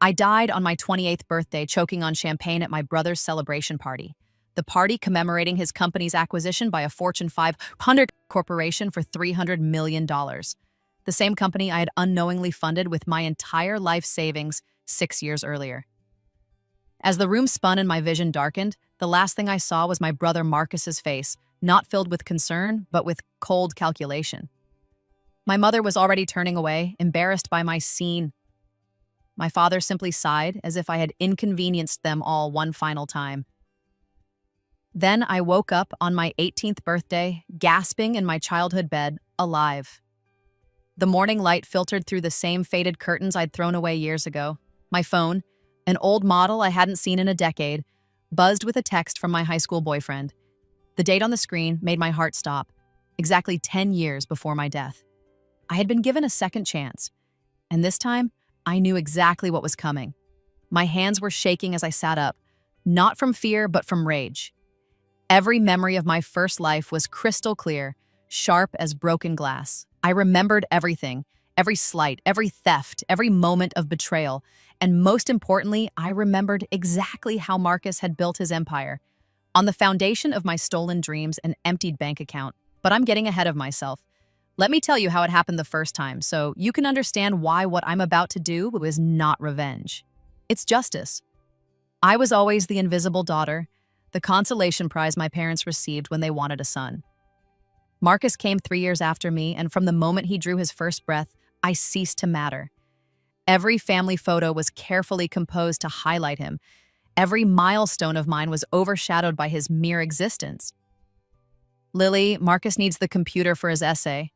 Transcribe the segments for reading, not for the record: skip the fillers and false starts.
I died on my 28th birthday choking on champagne at my brother's celebration party. The party commemorating his company's acquisition by a Fortune 500 corporation for $300 million. The same company I had unknowingly funded with my entire life savings 6 years earlier. As the room spun and my vision darkened, the last thing I saw was my brother Marcus's face, not filled with concern, but with cold calculation. My mother was already turning away, embarrassed by my scene. My father simply sighed, as if I had inconvenienced them all one final time. Then I woke up on my 18th birthday, gasping in my childhood bed, alive. The morning light filtered through the same faded curtains I'd thrown away years ago. My phone, an old model I hadn't seen in a decade, buzzed with a text from my high school boyfriend. The date on the screen made my heart stop, exactly 10 years before my death. I had been given a second chance, and this time, I knew exactly what was coming. My hands were shaking as I sat up, not from fear, but from rage. Every memory of my first life was crystal clear, sharp as broken glass. I remembered everything, every slight, every theft, every moment of betrayal, and most importantly, I remembered exactly how Marcus had built his empire, on the foundation of my stolen dreams and emptied bank account. But I'm getting ahead of myself. Let me tell you how it happened the first time, so you can understand why what I'm about to do was not revenge. It's justice. I was always the invisible daughter, the consolation prize my parents received when they wanted a son. Marcus came 3 years after me, and from the moment he drew his first breath, I ceased to matter. Every family photo was carefully composed to highlight him. Every milestone of mine was overshadowed by his mere existence. Lily, Marcus needs the computer for his essay.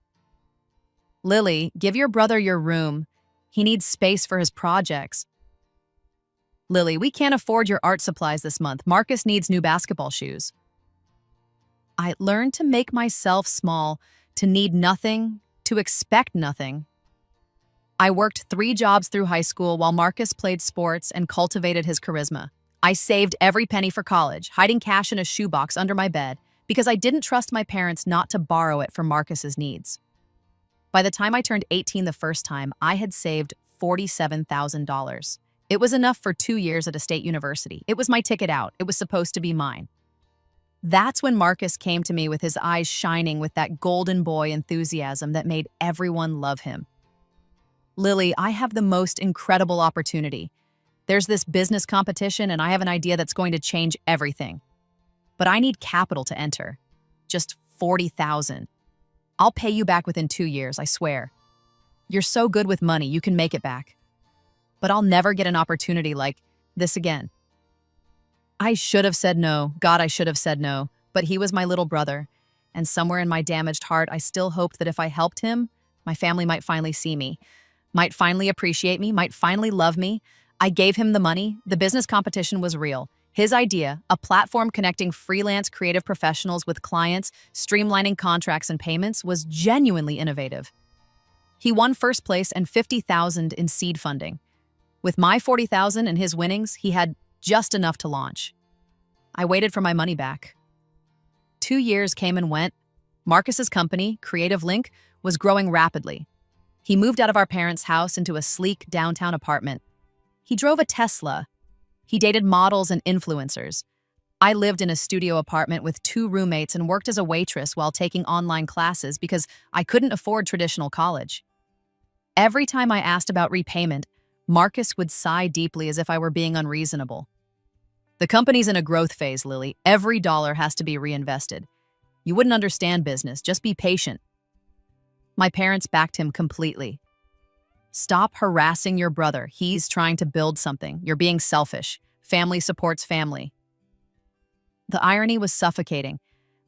Lily, give your brother your room. He needs space for his projects. Lily, we can't afford your art supplies this month. Marcus needs new basketball shoes. I learned to make myself small, to need nothing, to expect nothing. I worked 3 jobs through high school while Marcus played sports and cultivated his charisma. I saved every penny for college, hiding cash in a shoebox under my bed, because I didn't trust my parents not to borrow it for Marcus's needs. By the time I turned 18 the first time, I had saved $47,000. It was enough for 2 years at a state university. It was my ticket out. It was supposed to be mine. That's when Marcus came to me with his eyes shining with that golden boy enthusiasm that made everyone love him. Lily, I have the most incredible opportunity. There's this business competition and I have an idea that's going to change everything. But I need capital to enter. Just $40,000. I'll pay you back within 2 years, I swear. You're so good with money, you can make it back. But I'll never get an opportunity like this again. I should have said no. God, I should have said no. But he was my little brother. And somewhere in my damaged heart, I still hoped that if I helped him, my family might finally see me, might finally appreciate me, might finally love me. I gave him the money. The business competition was real. His idea, a platform connecting freelance creative professionals with clients, streamlining contracts and payments, was genuinely innovative. He won first place and $50,000 in seed funding. With my $40,000 and his winnings, he had just enough to launch. I waited for my money back. 2 years came and went. Marcus's company, Creative Link, was growing rapidly. He moved out of our parents' house into a sleek downtown apartment. He drove a Tesla. He dated models and influencers. I lived in a studio apartment with 2 roommates and worked as a waitress while taking online classes because I couldn't afford traditional college. Every time I asked about repayment, Marcus would sigh deeply as if I were being unreasonable. The company's in a growth phase, Lily. Every dollar has to be reinvested. You wouldn't understand business. Just be patient. My parents backed him completely. Stop harassing your brother. He's trying to build something. You're being selfish. Family supports family. The irony was suffocating.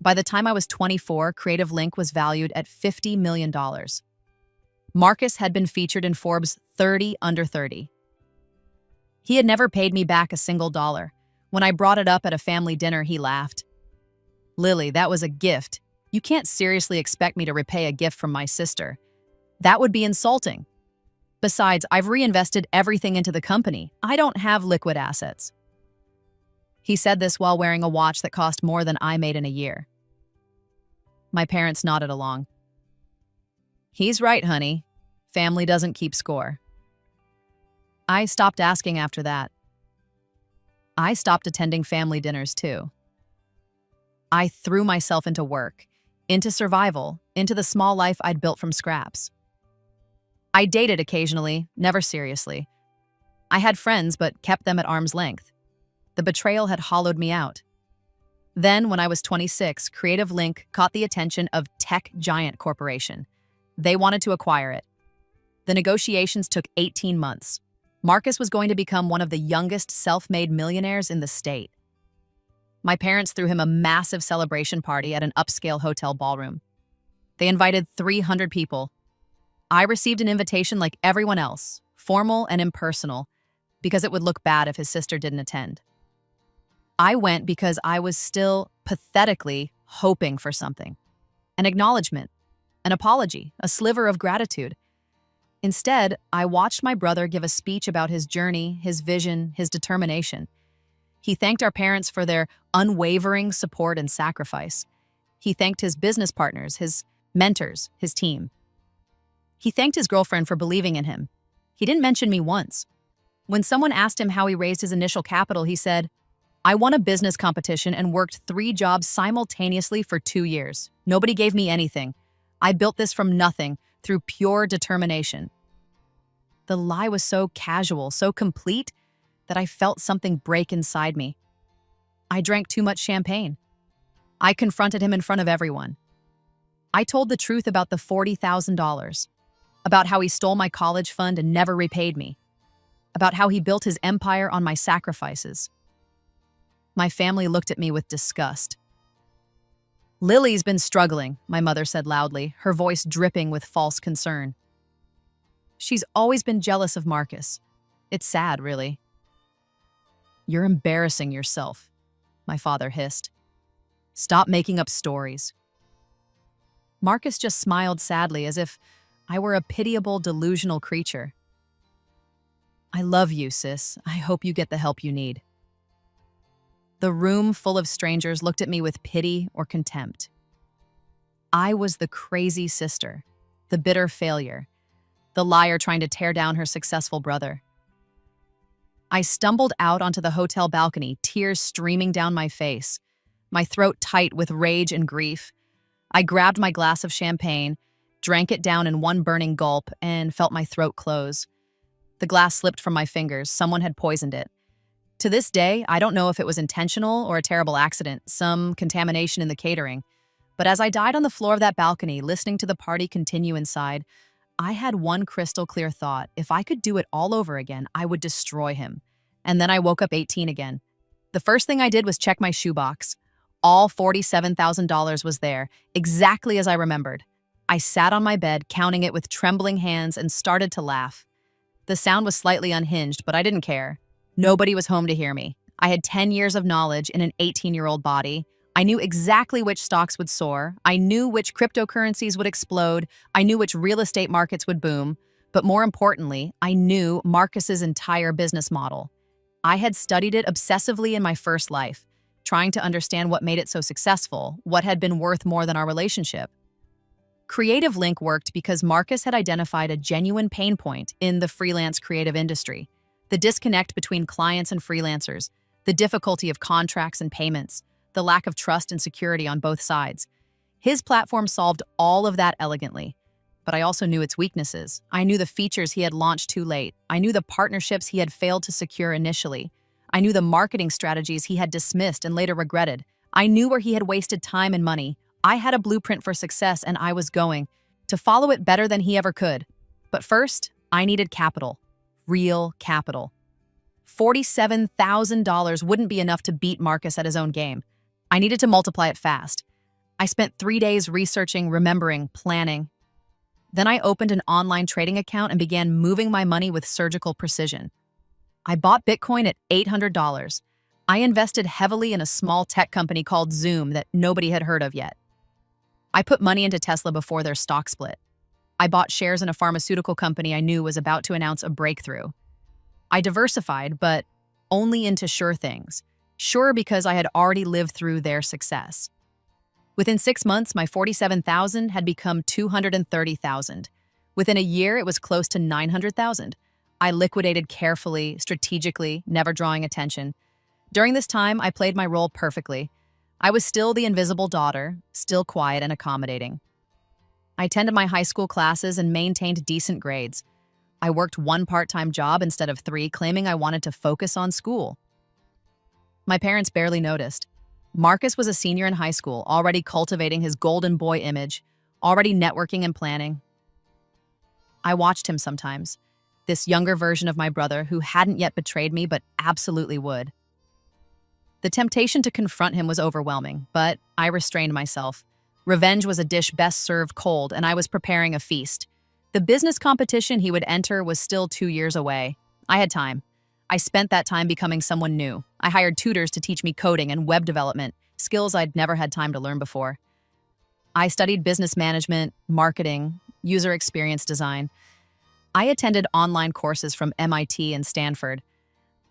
By the time I was 24, Creative Link was valued at $50 million. Marcus had been featured in Forbes 30 Under 30. He had never paid me back a single dollar. When I brought it up at a family dinner, he laughed. Lily, that was a gift. You can't seriously expect me to repay a gift from my sister. That would be insulting. Besides, I've reinvested everything into the company. I don't have liquid assets. He said this while wearing a watch that cost more than I made in a year. My parents nodded along. He's right, honey. Family doesn't keep score. I stopped asking after that. I stopped attending family dinners too. I threw myself into work, into survival, into the small life I'd built from scraps. I dated occasionally, never seriously. I had friends but kept them at arm's length. The betrayal had hollowed me out. Then, when I was 26, Creative Link caught the attention of tech giant corporation. They wanted to acquire it. The negotiations took 18 months. Marcus was going to become one of the youngest self-made millionaires in the state. My parents threw him a massive celebration party at an upscale hotel ballroom. They invited 300 people. I received an invitation like everyone else, formal and impersonal, because it would look bad if his sister didn't attend. I went because I was still pathetically hoping for something. An acknowledgement, an apology, a sliver of gratitude. Instead, I watched my brother give a speech about his journey, his vision, his determination. He thanked our parents for their unwavering support and sacrifice. He thanked his business partners, his mentors, his team. He thanked his girlfriend for believing in him. He didn't mention me once. When someone asked him how he raised his initial capital, he said, "I won a business competition and worked 3 jobs simultaneously for 2 years. Nobody gave me anything. I built this from nothing, through pure determination." The lie was so casual, so complete, that I felt something break inside me. I drank too much champagne. I confronted him in front of everyone. I told the truth about the $40,000, about how he stole my college fund and never repaid me, about how he built his empire on my sacrifices. My family looked at me with disgust. "Lily's been struggling," my mother said loudly, her voice dripping with false concern. "She's always been jealous of Marcus. It's sad, really." "You're embarrassing yourself," my father hissed. "Stop making up stories." Marcus just smiled sadly, as if I were a pitiable, delusional creature. "I love you, sis. I hope you get the help you need." The room full of strangers looked at me with pity or contempt. I was the crazy sister, the bitter failure, the liar trying to tear down her successful brother. I stumbled out onto the hotel balcony, tears streaming down my face, my throat tight with rage and grief. I grabbed my glass of champagne, drank it down in one burning gulp, and felt my throat close. The glass slipped from my fingers. Someone had poisoned it. To this day, I don't know if it was intentional or a terrible accident, some contamination in the catering. But as I died on the floor of that balcony, listening to the party continue inside, I had one crystal clear thought. If I could do it all over again, I would destroy him. And then I woke up 18 again. The first thing I did was check my shoebox. All $47,000 was there, exactly as I remembered. I sat on my bed, counting it with trembling hands, and started to laugh. The sound was slightly unhinged, but I didn't care. Nobody was home to hear me. I had 10 years of knowledge in an 18-year-old body. I knew exactly which stocks would soar. I knew which cryptocurrencies would explode. I knew which real estate markets would boom. But more importantly, I knew Marcus's entire business model. I had studied it obsessively in my first life, trying to understand what made it so successful, what had been worth more than our relationship. Creative Link worked because Marcus had identified a genuine pain point in the freelance creative industry. The disconnect between clients and freelancers, the difficulty of contracts and payments, the lack of trust and security on both sides. His platform solved all of that elegantly. But I also knew its weaknesses. I knew the features he had launched too late. I knew the partnerships he had failed to secure initially. I knew the marketing strategies he had dismissed and later regretted. I knew where he had wasted time and money. I had a blueprint for success, and I was going to follow it better than he ever could. But first, I needed capital. Real capital. $47,000 wouldn't be enough to beat Marcus at his own game. I needed to multiply it fast. I spent 3 days researching, remembering, planning. Then I opened an online trading account and began moving my money with surgical precision. I bought Bitcoin at $800. I invested heavily in a small tech company called Zoom that nobody had heard of yet. I put money into Tesla before their stock split. I bought shares in a pharmaceutical company I knew was about to announce a breakthrough. I diversified, but only into sure things. Sure because I had already lived through their success. Within 6 months, my $47,000 had become $230,000. Within a year, it was close to $900,000. I liquidated carefully, strategically, never drawing attention. During this time, I played my role perfectly. I was still the invisible daughter, still quiet and accommodating. I attended my high school classes and maintained decent grades. I worked one part-time job instead of three, claiming I wanted to focus on school. My parents barely noticed. Marcus was a senior in high school, already cultivating his golden boy image, already networking and planning. I watched him sometimes, this younger version of my brother who hadn't yet betrayed me but absolutely would. The temptation to confront him was overwhelming, but I restrained myself. Revenge was a dish best served cold, and I was preparing a feast. The business competition he would enter was still 2 years away. I had time. I spent that time becoming someone new. I hired tutors to teach me coding and web development, skills I'd never had time to learn before. I studied business management, marketing, user experience design. I attended online courses from MIT and Stanford.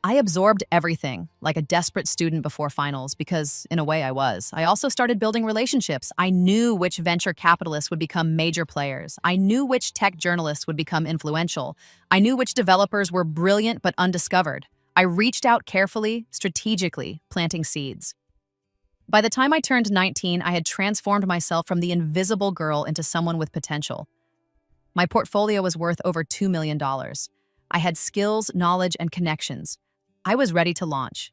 I absorbed everything, like a desperate student before finals, because, in a way, I was. I also started building relationships. I knew which venture capitalists would become major players. I knew which tech journalists would become influential. I knew which developers were brilliant but undiscovered. I reached out carefully, strategically, planting seeds. By the time I turned 19, I had transformed myself from the invisible girl into someone with potential. My portfolio was worth over $2 million. I had skills, knowledge, and connections. I was ready to launch.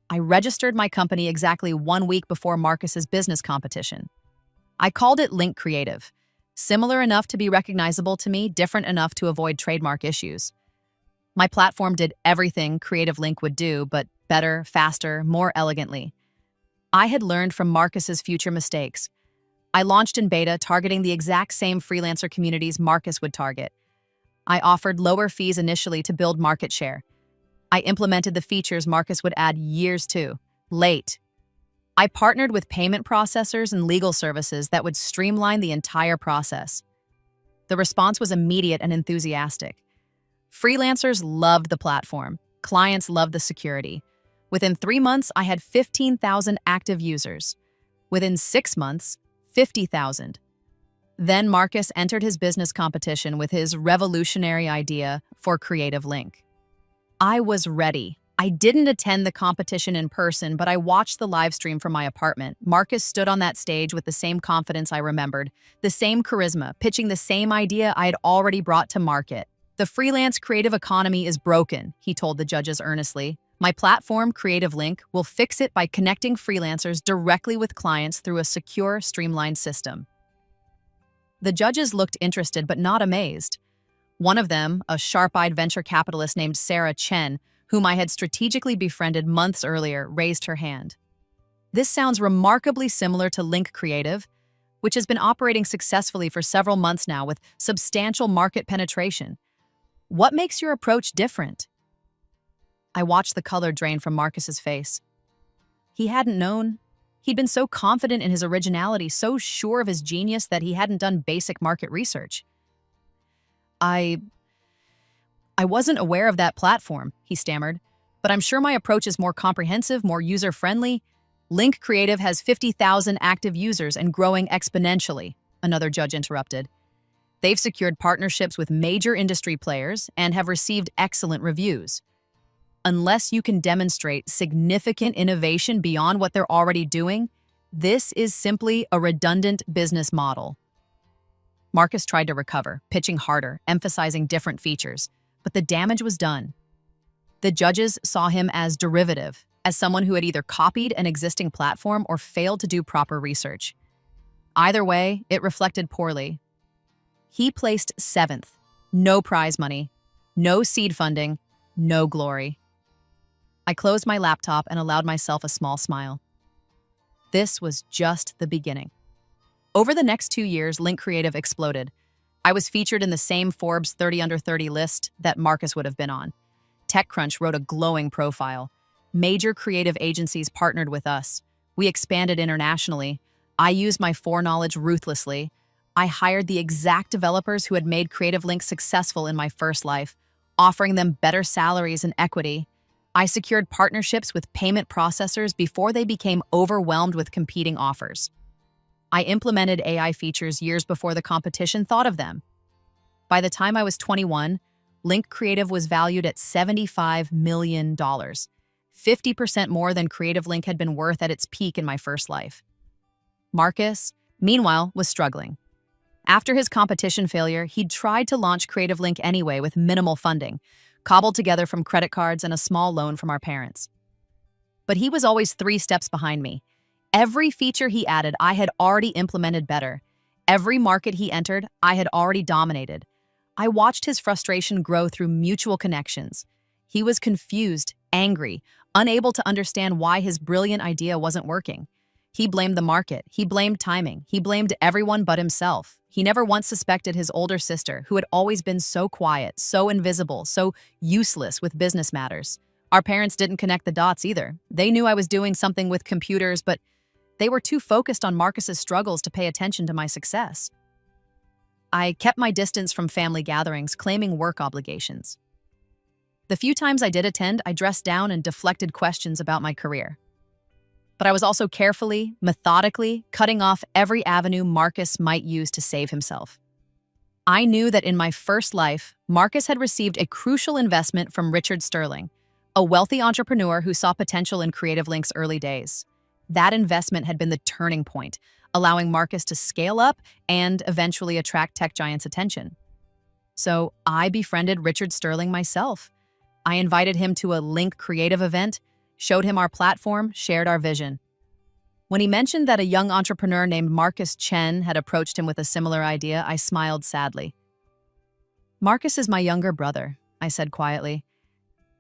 I registered my company exactly 1 week before Marcus's business competition. I called it Link Creative, similar enough to be recognizable to me, different enough to avoid trademark issues. My platform did everything Creative Link would do, but better, faster, more elegantly. I had learned from Marcus's future mistakes. I launched in beta, targeting the exact same freelancer communities Marcus would target. I offered lower fees initially to build market share. I implemented the features Marcus would add years to, late. I partnered with payment processors and legal services that would streamline the entire process. The response was immediate and enthusiastic. Freelancers loved the platform. Clients loved the security. Within 3 months, I had 15,000 active users. Within 6 months, 50,000. Then Marcus entered his business competition with his revolutionary idea for Creative Link. I was ready. I didn't attend the competition in person, but I watched the live stream from my apartment. Marcus stood on that stage with the same confidence I remembered, the same charisma, pitching the same idea I had already brought to market. The freelance creative economy is broken, he told the judges earnestly. My platform, Creative Link, will fix it by connecting freelancers directly with clients through a secure, streamlined system. The judges looked interested but not amazed. One of them, a sharp-eyed venture capitalist named Sarah Chen, whom I had strategically befriended months earlier, raised her hand. This sounds remarkably similar to Link Creative, which has been operating successfully for several months now with substantial market penetration. What makes your approach different? I watched the color drain from Marcus's face. He hadn't known. He'd been so confident in his originality, so sure of his genius that he hadn't done basic market research. I wasn't aware of that platform, he stammered, but I'm sure my approach is more comprehensive, more user-friendly. Link Creative has 50,000 active users and growing exponentially, another judge interrupted. They've secured partnerships with major industry players and have received excellent reviews. Unless you can demonstrate significant innovation beyond what they're already doing, this is simply a redundant business model. Marcus tried to recover, pitching harder, emphasizing different features, but the damage was done. The judges saw him as derivative, as someone who had either copied an existing platform or failed to do proper research. Either way, it reflected poorly. He placed 7th. No prize money, no seed funding, no glory. I closed my laptop and allowed myself a small smile. This was just the beginning. Over the next 2 years, Link Creative exploded. I was featured in the same Forbes 30 Under 30 list that Marcus would have been on. TechCrunch wrote a glowing profile. Major creative agencies partnered with us. We expanded internationally. I used my foreknowledge ruthlessly. I hired the exact developers who had made Creative Link successful in my first life, offering them better salaries and equity. I secured partnerships with payment processors before they became overwhelmed with competing offers. I implemented AI features years before the competition thought of them. By the time I was 21, Link Creative was valued at $75 million, 50% more than Creative Link had been worth at its peak in my first life. Marcus, meanwhile, was struggling. After his competition failure, he'd tried to launch Creative Link anyway with minimal funding, cobbled together from credit cards and a small loan from our parents. But he was always 3 steps behind me. Every feature he added, I had already implemented better. Every market he entered, I had already dominated. I watched his frustration grow through mutual connections. He was confused, angry, unable to understand why his brilliant idea wasn't working. He blamed the market, he blamed timing, he blamed everyone but himself. He never once suspected his older sister, who had always been so quiet, so invisible, so useless with business matters. Our parents didn't connect the dots either. They knew I was doing something with computers, but they were too focused on Marcus's struggles to pay attention to my success. I kept my distance from family gatherings, claiming work obligations. The few times I did attend, I dressed down and deflected questions about my career. But I was also carefully, methodically, cutting off every avenue Marcus might use to save himself. I knew that in my first life, Marcus had received a crucial investment from Richard Sterling, a wealthy entrepreneur who saw potential in Creative Link's early days. That investment had been the turning point, allowing Marcus to scale up and eventually attract tech giants' attention. So I befriended Richard Sterling myself. I invited him to a Link Creative event, showed him our platform, shared our vision. When he mentioned that a young entrepreneur named Marcus Chen had approached him with a similar idea, I smiled sadly. "Marcus is my younger brother," I said quietly.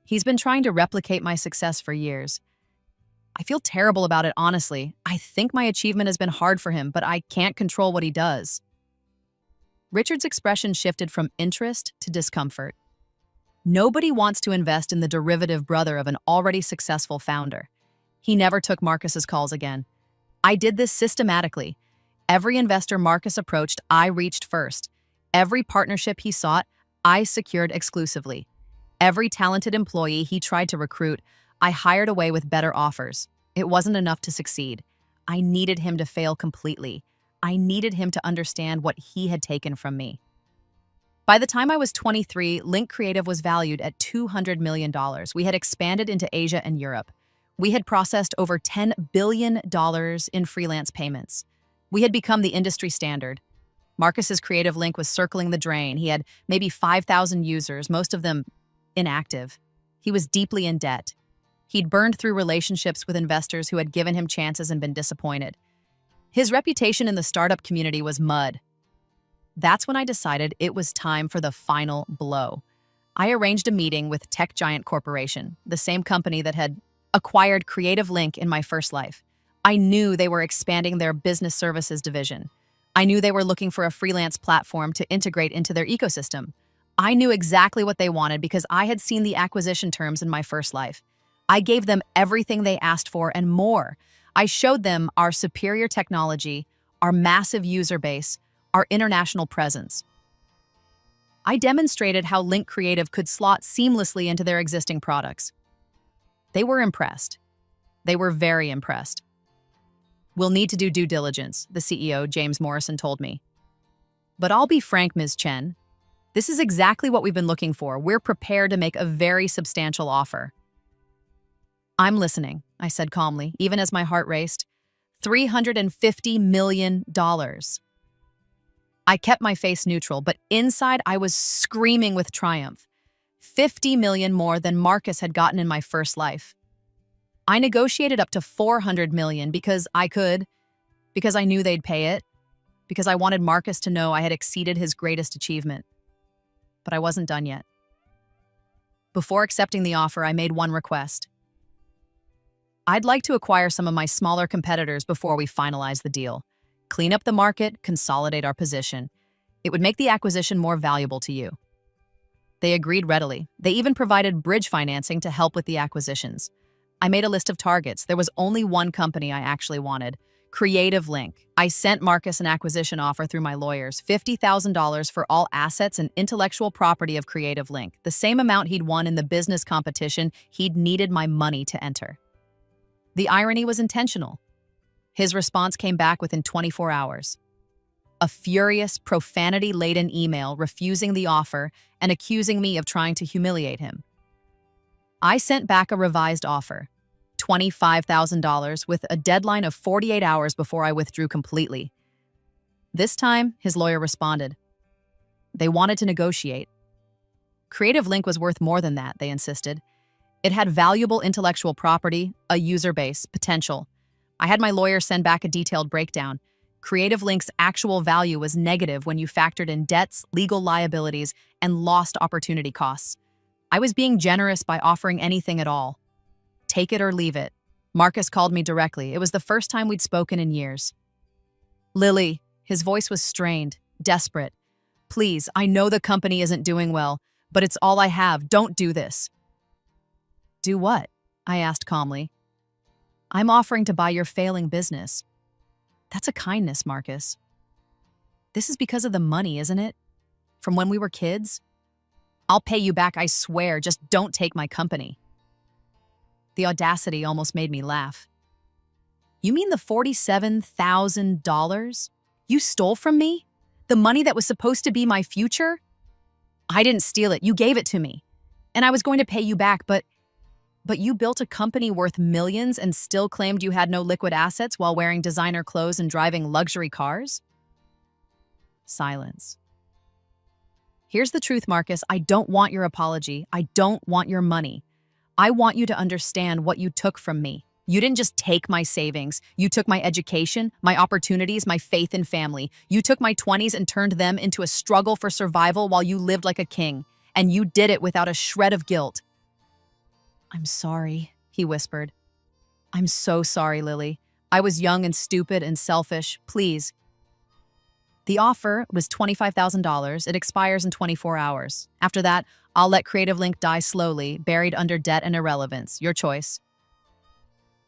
"He's been trying to replicate my success for years. I feel terrible about it, honestly. I think my achievement has been hard for him, but I can't control what he does." Richard's expression shifted from interest to discomfort. Nobody wants to invest in the derivative brother of an already successful founder. He never took Marcus's calls again. I did this systematically. Every investor Marcus approached, I reached first. Every partnership he sought, I secured exclusively. Every talented employee he tried to recruit, I hired away with better offers. It wasn't enough to succeed. I needed him to fail completely. I needed him to understand what he had taken from me. By the time I was 23, Link Creative was valued at $200 million. We had expanded into Asia and Europe. We had processed over $10 billion in freelance payments. We had become the industry standard. Marcus's Creative Link was circling the drain. He had maybe 5,000 users, most of them inactive. He was deeply in debt. He'd burned through relationships with investors who had given him chances and been disappointed. His reputation in the startup community was mud. That's when I decided it was time for the final blow. I arranged a meeting with Tech Giant Corporation, the same company that had acquired Creative Link in my first life. I knew they were expanding their business services division. I knew they were looking for a freelance platform to integrate into their ecosystem. I knew exactly what they wanted because I had seen the acquisition terms in my first life. I gave them everything they asked for and more. I showed them our superior technology, our massive user base, our international presence. I demonstrated how Link Creative could slot seamlessly into their existing products. They were impressed. They were very impressed. "We'll need to do due diligence," the CEO, James Morrison, told me. "But I'll be frank, Ms. Chen. This is exactly what we've been looking for. We're prepared to make a very substantial offer." "I'm listening," I said calmly, even as my heart raced. $350 million. I kept my face neutral, but inside I was screaming with triumph. 50 million more than Marcus had gotten in my first life. I negotiated up to 400 million because I could, because I knew they'd pay it, because I wanted Marcus to know I had exceeded his greatest achievement. But I wasn't done yet. Before accepting the offer, I made one request. I'd like to acquire some of my smaller competitors before we finalize the deal. Clean up the market, consolidate our position. It would make the acquisition more valuable to you. They agreed readily. They even provided bridge financing to help with the acquisitions. I made a list of targets. There was only one company I actually wanted, Creative Link. I sent Marcus an acquisition offer through my lawyers, $50,000 for all assets and intellectual property of Creative Link, the same amount he'd won in the business competition he'd needed my money to enter. The irony was intentional. His response came back within 24 hours. a furious, profanity-laden email refusing the offer and accusing me of trying to humiliate him. I sent back a revised offer, $25,000, with a deadline of 48 hours before I withdrew completely. This time, his lawyer responded. They wanted to negotiate. Creative Link was worth more than that, they insisted. It had valuable intellectual property, a user base, potential. I had my lawyer send back a detailed breakdown. Creative Link's actual value was negative when you factored in debts, legal liabilities, and lost opportunity costs. I was being generous by offering anything at all. Take it or leave it. Marcus called me directly. It was the first time we'd spoken in years. Lily, his voice was strained, desperate. Please, I know the company isn't doing well, but it's all I have. Don't do this. Do what? I asked calmly. I'm offering to buy your failing business. That's a kindness, Marcus. This is because of the money, isn't it? From when we were kids? I'll pay you back, I swear. Just don't take my company. The audacity almost made me laugh. You mean the $47,000 you stole from me? The money that was supposed to be my future? I didn't steal it. You gave it to me. And I was going to pay you back, but you built a company worth millions and still claimed you had no liquid assets while wearing designer clothes and driving luxury cars? Silence. Here's the truth, Marcus. I don't want your apology. I don't want your money. I want you to understand what you took from me. You didn't just take my savings. You took my education, my opportunities, my faith in family. You took my 20s and turned them into a struggle for survival while you lived like a king. And you did it without a shred of guilt. I'm sorry, he whispered. I'm so sorry, Lily. I was young and stupid and selfish. Please. The offer was $25,000. It expires in 24 hours. After that, I'll let Creative Link die slowly, buried under debt and irrelevance. Your choice.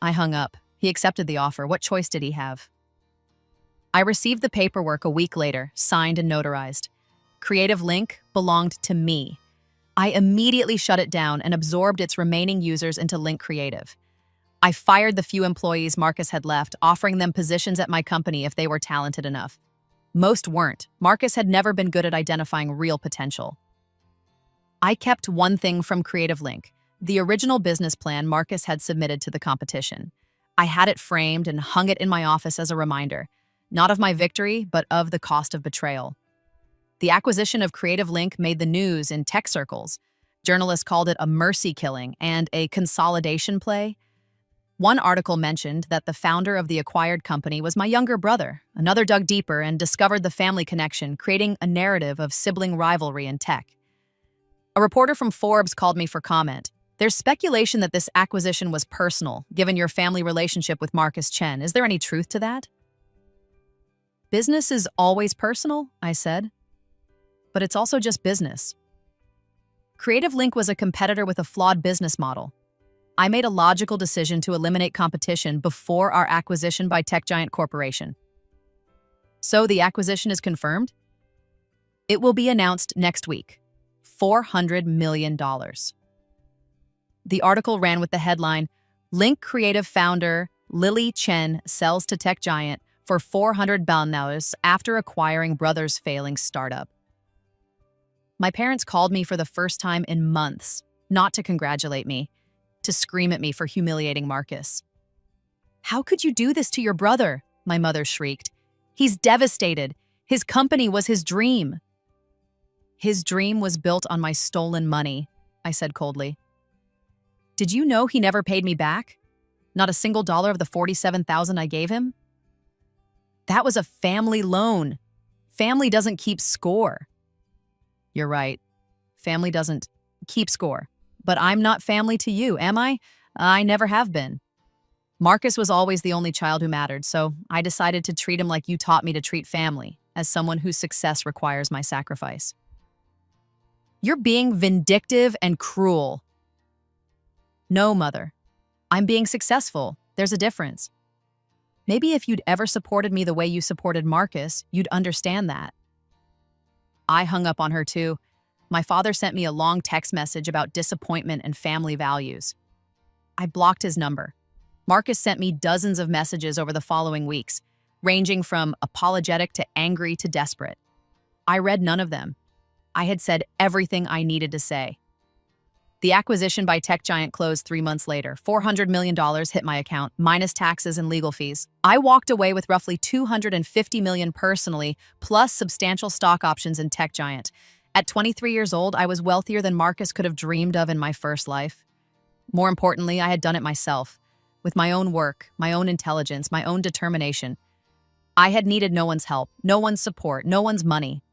I hung up. He accepted the offer. What choice did he have? I received the paperwork a week later, signed and notarized. Creative Link belonged to me. I immediately shut it down and absorbed its remaining users into Link Creative. I fired the few employees Marcus had left, offering them positions at my company if they were talented enough. Most weren't. Marcus had never been good at identifying real potential. I kept one thing from Creative Link, the original business plan Marcus had submitted to the competition. I had it framed and hung it in my office as a reminder, not of my victory, but of the cost of betrayal. The acquisition of Creative Link made the news in tech circles. Journalists called it a mercy killing and a consolidation play. One article mentioned that the founder of the acquired company was my younger brother. Another dug deeper and discovered the family connection, creating a narrative of sibling rivalry in tech. A reporter from Forbes called me for comment. There's speculation that this acquisition was personal, given your family relationship with Marcus Chen. Is there any truth to that? Business is always personal, I said. But it's also just business. Creative Link was a competitor with a flawed business model. I made a logical decision to eliminate competition before our acquisition by tech giant corporation. So the acquisition is confirmed? It will be announced next week. $400 million. The article ran with the headline, Link Creative founder Lily Chen sells to tech giant for $400 million after acquiring brother's failing startup. My parents called me for the first time in months, not to congratulate me, to scream at me for humiliating Marcus. How could you do this to your brother? My mother shrieked. He's devastated. His company was his dream. His dream was built on my stolen money, I said coldly. Did you know he never paid me back? Not a single dollar of the $47,000 I gave him? That was a family loan. Family doesn't keep score. You're right. Family doesn't keep score. But I'm not family to you, am I? I never have been. Marcus was always the only child who mattered, so I decided to treat him like you taught me to treat family, as someone whose success requires my sacrifice. You're being vindictive and cruel. No, Mother. I'm being successful. There's a difference. Maybe if you'd ever supported me the way you supported Marcus, you'd understand that. I hung up on her too. My father sent me a long text message about disappointment and family values. I blocked his number. Marcus sent me dozens of messages over the following weeks, ranging from apologetic to angry to desperate. I read none of them. I had said everything I needed to say. The acquisition by tech giant closed 3 months later. $400 million hit my account, minus taxes and legal fees. I walked away with roughly $250 million personally, plus substantial stock options in tech giant. At 23 years old, I was wealthier than Marcus could have dreamed of in my first life. More importantly, I had done it myself, with my own work, my own intelligence, my own determination. I had needed no one's help, no one's support, no one's money.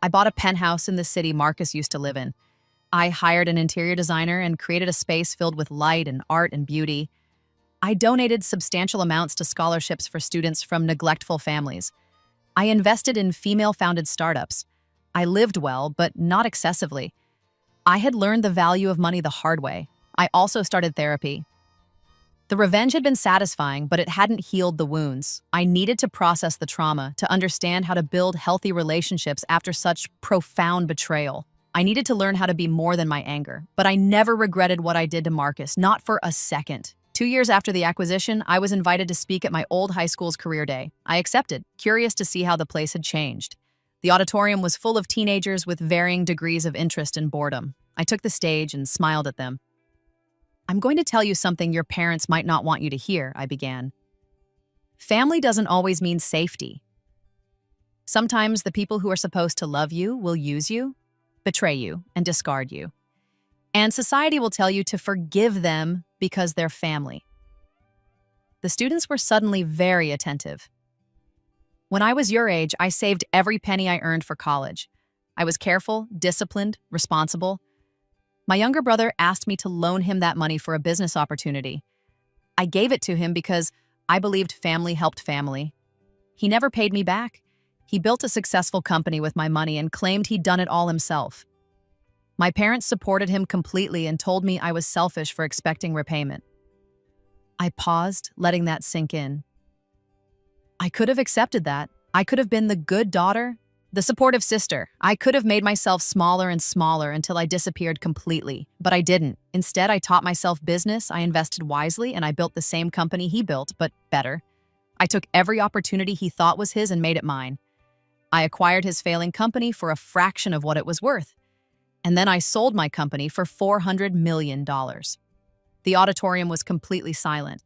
I bought a penthouse in the city Marcus used to live in. I hired an interior designer and created a space filled with light and art and beauty. I donated substantial amounts to scholarships for students from neglectful families. I invested in female-founded startups. I lived well, but not excessively. I had learned the value of money the hard way. I also started therapy. The revenge had been satisfying, but it hadn't healed the wounds. I needed to process the trauma, to understand how to build healthy relationships after such profound betrayal. I needed to learn how to be more than my anger, but I never regretted what I did to Marcus, not for a second. 2 years after the acquisition, I was invited to speak at my old high school's career day. I accepted, curious to see how the place had changed. The auditorium was full of teenagers with varying degrees of interest and boredom. I took the stage and smiled at them. "I'm going to tell you something your parents might not want you to hear," I began. "Family doesn't always mean safety. Sometimes the people who are supposed to love you will use you, betray you, and discard you. And society will tell you to forgive them because they're family." The students were suddenly very attentive. "When I was your age, I saved every penny I earned for college. I was careful, disciplined, responsible. My younger brother asked me to loan him that money for a business opportunity. I gave it to him because I believed family helped family. He never paid me back. He built a successful company with my money and claimed he'd done it all himself. My parents supported him completely and told me I was selfish for expecting repayment." I paused, letting that sink in. I could have accepted that. I could have been the good daughter, the supportive sister. I could have made myself smaller and smaller until I disappeared completely, but I didn't. Instead, I taught myself business, I invested wisely, and I built the same company he built, but better. I took every opportunity he thought was his and made it mine. I acquired his failing company for a fraction of what it was worth. And then I sold my company for $400 million. The auditorium was completely silent.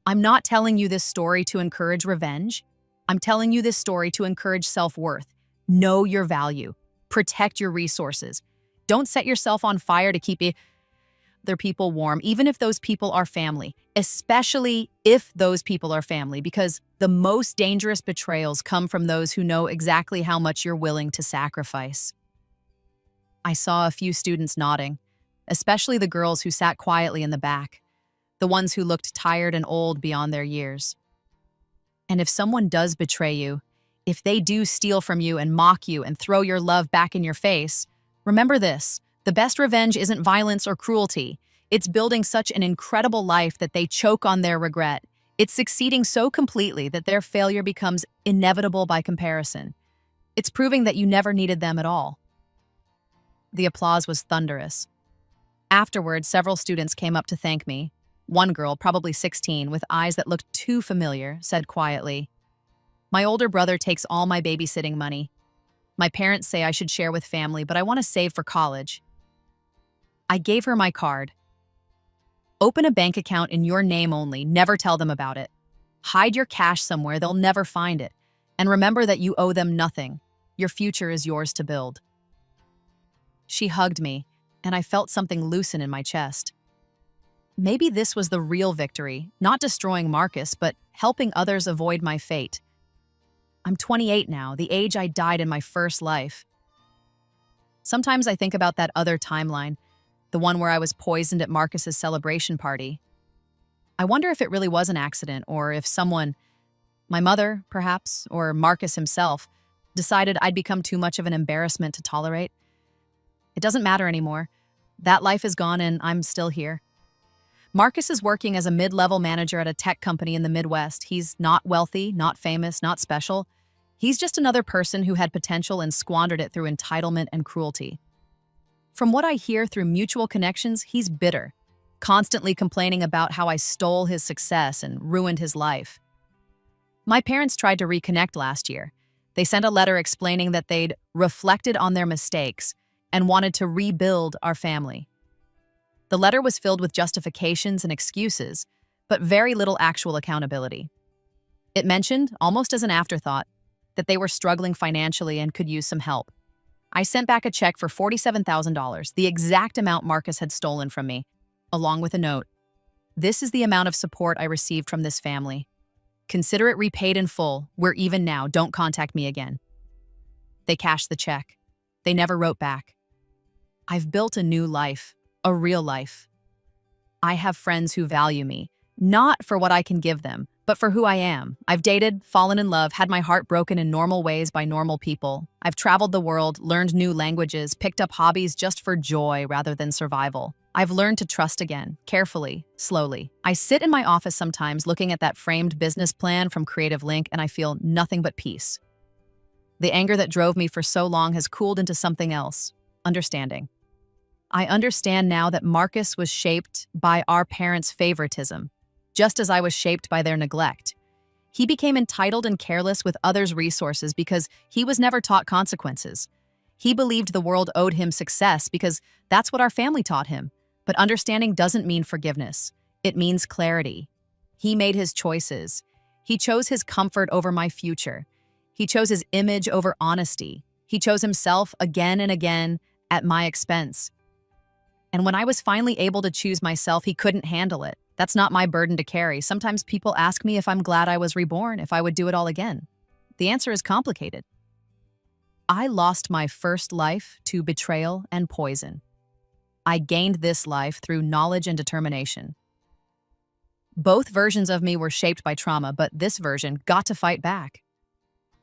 I'm not telling you this story to encourage revenge. I'm telling you this story to encourage self-worth. Know your value. Protect your resources. Don't set yourself on fire to keep other people warm, even if those people are family, especially if those people are family, because the most dangerous betrayals come from those who know exactly how much you're willing to sacrifice. I saw a few students nodding, especially the girls who sat quietly in the back, the ones who looked tired and old beyond their years. And if someone does betray you, if they do steal from you and mock you and throw your love back in your face, remember this: the best revenge isn't violence or cruelty. It's building such an incredible life that they choke on their regret. It's succeeding so completely that their failure becomes inevitable by comparison. It's proving that you never needed them at all. The applause was thunderous. Afterward, several students came up to thank me. One girl, probably 16, with eyes that looked too familiar, said quietly, "My older brother takes all my babysitting money. My parents say I should share with family, but I want to save for college." I gave her my card. "Open a bank account in your name only. Never tell them about it. Hide your cash somewhere. They'll never find it. And remember that you owe them nothing. Your future is yours to build." She hugged me, and I felt something loosen in my chest. Maybe this was the real victory, not destroying Marcus, but helping others avoid my fate. I'm 28 now, the age I died in my first life. Sometimes I think about that other timeline, the one where I was poisoned at Marcus's celebration party. I wonder if it really was an accident, or if someone, my mother, perhaps, or Marcus himself, decided I'd become too much of an embarrassment to tolerate. It doesn't matter anymore. That life is gone and I'm still here. Marcus is working as a mid-level manager at a tech company in the Midwest. He's not wealthy, not famous, not special. He's just another person who had potential and squandered it through entitlement and cruelty. From what I hear through mutual connections, he's bitter, constantly complaining about how I stole his success and ruined his life. My parents tried to reconnect last year. They sent a letter explaining that they'd reflected on their mistakes and wanted to rebuild our family. The letter was filled with justifications and excuses, but very little actual accountability. It mentioned, almost as an afterthought, that they were struggling financially and could use some help. I sent back a check for $47,000, the exact amount Marcus had stolen from me, along with a note. This is the amount of support I received from this family. Consider it repaid in full. We're even now. Don't contact me again. They cashed the check. They never wrote back. I've built a new life, a real life. I have friends who value me, not for what I can give them, but for who I am. I've dated, fallen in love, had my heart broken in normal ways by normal people. I've traveled the world, learned new languages, picked up hobbies just for joy rather than survival. I've learned to trust again, carefully, slowly. I sit in my office sometimes looking at that framed business plan from Creative Link and I feel nothing but peace. The anger that drove me for so long has cooled into something else, understanding. I understand now that Marcus was shaped by our parents' favoritism, just as I was shaped by their neglect. He became entitled and careless with others' resources because he was never taught consequences. He believed the world owed him success because that's what our family taught him. But understanding doesn't mean forgiveness. It means clarity. He made his choices. He chose his comfort over my future. He chose his image over honesty. He chose himself again and again at my expense. And when I was finally able to choose myself, he couldn't handle it. That's not my burden to carry. Sometimes people ask me if I'm glad I was reborn, if I would do it all again. The answer is complicated. I lost my first life to betrayal and poison. I gained this life through knowledge and determination. Both versions of me were shaped by trauma, but this version got to fight back.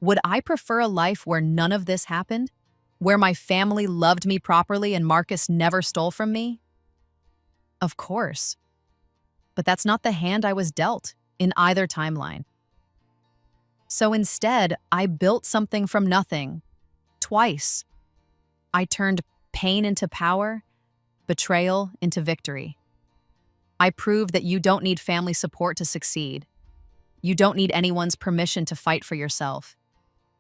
Would I prefer a life where none of this happened? Where my family loved me properly and Marcus never stole from me? Of course. But that's not the hand I was dealt in either timeline. So instead, I built something from nothing, twice. I turned pain into power, betrayal into victory. I proved that you don't need family support to succeed. You don't need anyone's permission to fight for yourself.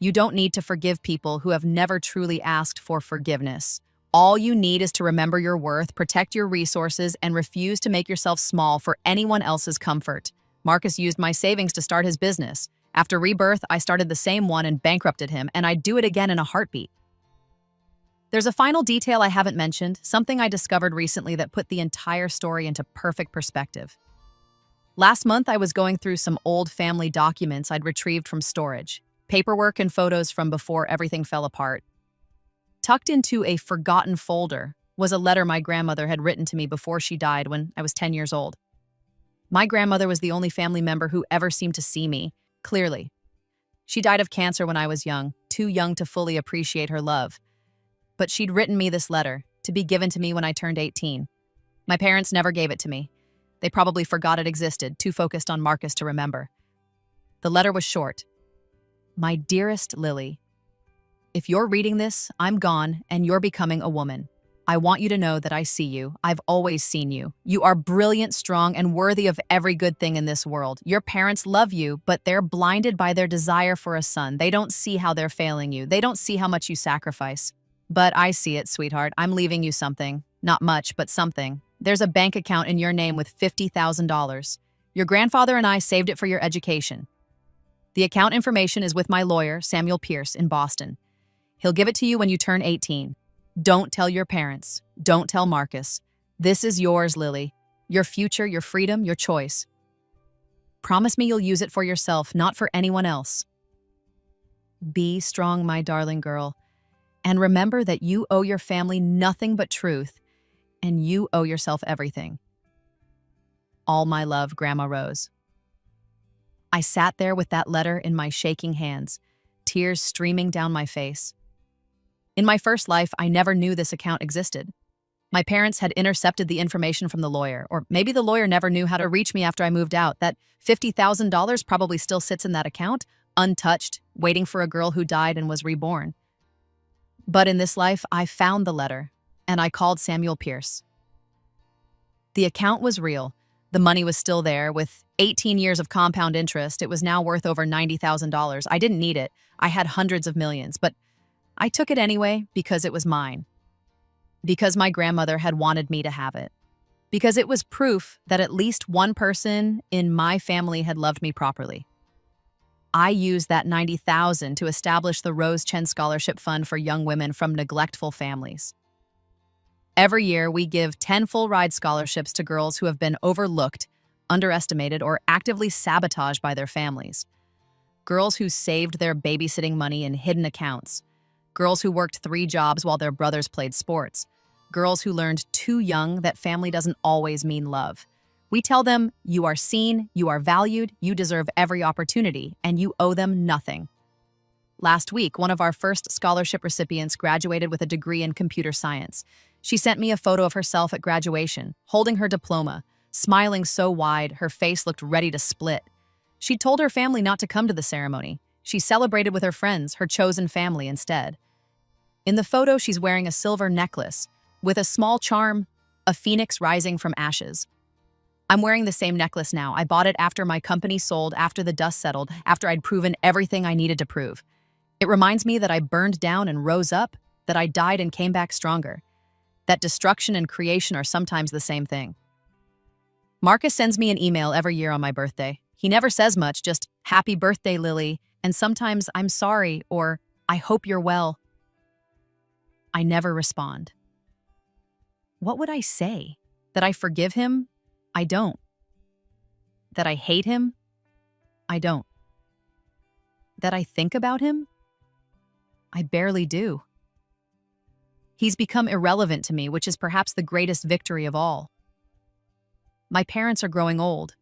You don't need to forgive people who have never truly asked for forgiveness. All you need is to remember your worth, protect your resources, and refuse to make yourself small for anyone else's comfort. Marcus used my savings to start his business. After Rebirth, I started the same one and bankrupted him, and I'd do it again in a heartbeat. There's a final detail I haven't mentioned, something I discovered recently that put the entire story into perfect perspective. Last month, I was going through some old family documents I'd retrieved from storage, paperwork and photos from before everything fell apart. Tucked into a forgotten folder was a letter my grandmother had written to me before she died when I was 10 years old. My grandmother was the only family member who ever seemed to see me clearly. She died of cancer when I was young, too young to fully appreciate her love. But she'd written me this letter to be given to me when I turned 18. My parents never gave it to me. They probably forgot it existed, too focused on Marcus to remember. The letter was short. My dearest Lily, if you're reading this, I'm gone and you're becoming a woman. I want you to know that I see you. I've always seen you. You are brilliant, strong, and worthy of every good thing in this world. Your parents love you, but they're blinded by their desire for a son. They don't see how they're failing you. They don't see how much you sacrifice. But I see it, sweetheart. I'm leaving you something. Not much, but something. There's a bank account in your name with $50,000. Your grandfather and I saved it for your education. The account information is with my lawyer, Samuel Pierce, in Boston. He'll give it to you when you turn 18. Don't tell your parents. Don't tell Marcus. This is yours, Lily. Your future, your freedom, your choice. Promise me you'll use it for yourself, not for anyone else. Be strong, my darling girl. And remember that you owe your family nothing but truth, and you owe yourself everything. All my love, Grandma Rose. I sat there with that letter in my shaking hands, tears streaming down my face. In my first life, I never knew this account existed. My parents had intercepted the information from the lawyer, or maybe the lawyer never knew how to reach me after I moved out. That $50,000 probably still sits in that account, untouched, waiting for a girl who died and was reborn. But in this life, I found the letter, and I called Samuel Pierce. The account was real. The money was still there. With 18 years of compound interest, it was now worth over $90,000. I didn't need it. I had hundreds of millions, but I took it anyway because it was mine. Because my grandmother had wanted me to have it. Because it was proof that at least one person in my family had loved me properly. I used that $90,000 to establish the Rose Chen Scholarship Fund for young women from neglectful families. Every year, we give 10 full-ride scholarships to girls who have been overlooked, underestimated, or actively sabotaged by their families. Girls who saved their babysitting money in hidden accounts. Girls who worked 3 jobs while their brothers played sports. Girls who learned too young that family doesn't always mean love. We tell them, you are seen, you are valued, you deserve every opportunity, and you owe them nothing. Last week, one of our first scholarship recipients graduated with a degree in computer science. She sent me a photo of herself at graduation, holding her diploma, smiling so wide her face looked ready to split. She told her family not to come to the ceremony. She celebrated with her friends, her chosen family, instead. In the photo, she's wearing a silver necklace with a small charm, a phoenix rising from ashes. I'm wearing the same necklace now. I bought it after my company sold, after the dust settled, after I'd proven everything I needed to prove. It reminds me that I burned down and rose up, that I died and came back stronger, that destruction and creation are sometimes the same thing. Marcus sends me an email every year on my birthday. He never says much, just, "Happy birthday, Lily," and sometimes, "I'm sorry," or, "I hope you're well." I never respond. What would I say? That I forgive him? I don't. That I hate him? I don't. That I think about him? I barely do. He's become irrelevant to me, which is perhaps the greatest victory of all. My parents are growing old.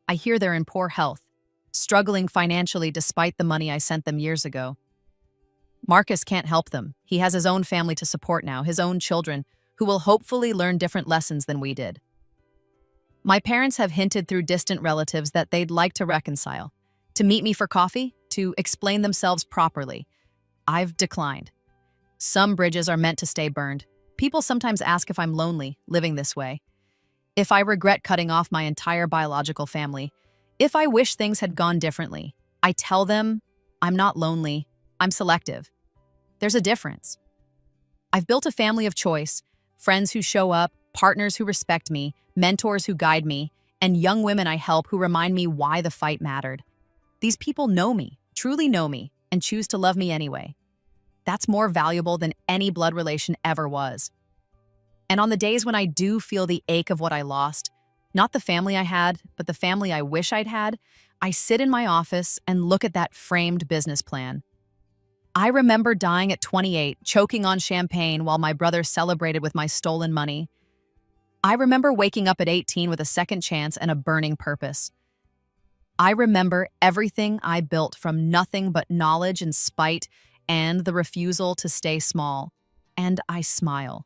I hear they're in poor health, struggling financially despite the money I sent them years ago. Marcus can't help them. He has his own family to support now, his own children, who will hopefully learn different lessons than we did. My parents have hinted through distant relatives that they'd like to reconcile, to meet me for coffee, to explain themselves properly. I've declined. Some bridges are meant to stay burned. People sometimes ask if I'm lonely, living this way. If I regret cutting off my entire biological family. If I wish things had gone differently. I tell them, I'm not lonely, I'm selective. There's a difference. I've built a family of choice, friends who show up, partners who respect me, mentors who guide me, and young women I help who remind me why the fight mattered. These people know me, truly know me, and choose to love me anyway. That's more valuable than any blood relation ever was. And on the days when I do feel the ache of what I lost, not the family I had, but the family I wish I'd had, I sit in my office and look at that framed business plan. I remember dying at 28, choking on champagne while my brother celebrated with my stolen money. I remember waking up at 18 with a second chance and a burning purpose. I remember everything I built from nothing but knowledge and spite and the refusal to stay small. And I smile.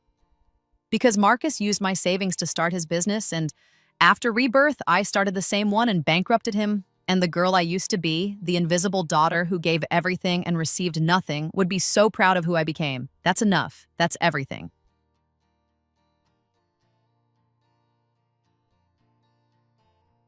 Because Marcus used my savings to start his business, and after Rebirth, I started the same one and bankrupted him, and the girl I used to be, the invisible daughter who gave everything and received nothing, would be so proud of who I became. That's enough. That's everything.